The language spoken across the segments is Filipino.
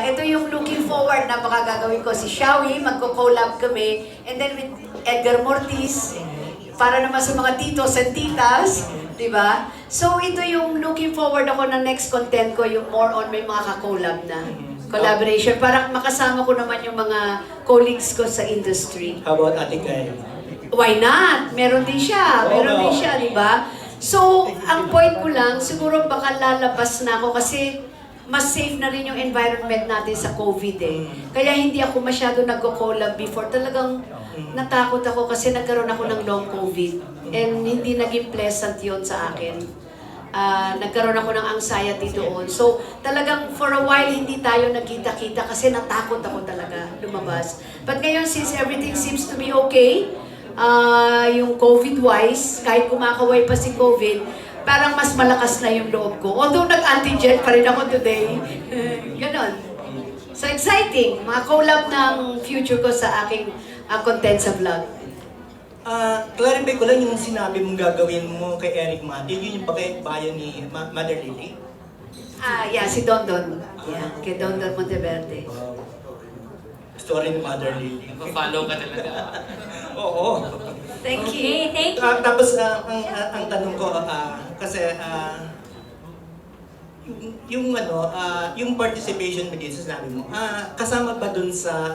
ito yung looking forward na baka gagawin ko. Si Shawi, magko-collab kami. And then with Edgar Mortiz, para naman sa mga titos and titas, di ba? So ito yung looking forward ako na next content ko, yung more on may mga ka-collab na collaboration. Para makasama ko naman yung mga colleagues ko sa industry. How about Ate Guy? Why not? Meron din siya. Meron din siya, di ba? So, ang point ko lang, siguro baka lalabas na ako kasi mas safe na rin yung environment natin sa COVID eh. Kaya hindi ako masyado nagko-collab before. Talagang natakot ako kasi nagkaroon ako ng long COVID. And hindi naging pleasant yon sa akin. Nagkaroon ako ng anxiety doon. So, talagang for a while hindi tayo nagkita-kita kasi natakot ako talaga lumabas. But ngayon, since everything seems to be okay, yung COVID-wise, kahit kumakaway pa si COVID, parang mas malakas na yung loob ko. Although nag-antigen pa rin ako today. Ganon. So exciting. Mga collab ng future ko sa aking content sa vlog. Clarify ko lang yung sinabi mong gagawin mo kay Eric Mati. Yun yung bayan ni Mother Lily? Yeah, si Dondon. Yeah, kay Dondon Monteverde. Story ni Mother Lily. Follow ka talaga. Oo. Thank you. Okay, thank you. Tapos ang tanong ko kasi yung participation mo dito sinabi mo, kasama ba dun sa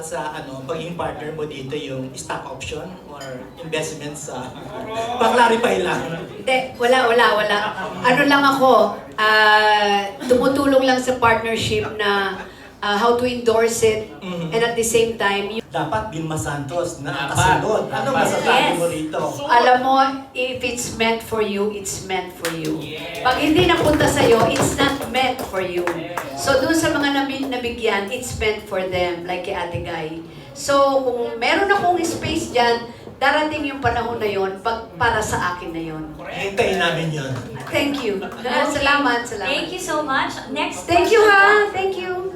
pagiging partner mo dito yung stock option or investment sa pa-clarify lang? Hindi, wala. Ano lang ako, tumutulong lang sa partnership na how to endorse it, and at the same time, Dapat Vilma Santos na kasunod. Ano masasabi mo rito? alam mo, if it's meant for you, it's meant for you. Pag hindi napunta sa'yo, it's not meant for you. So, dun sa mga nabigyan, it's meant for them, like kay Ate Guy. So, kung meron akong space dyan, darating yung panahon na yon para sa akin na yon. Hintayin namin yun. Thank you. Salamat. Thank you so much. Next Thank you question. ha. Thank you.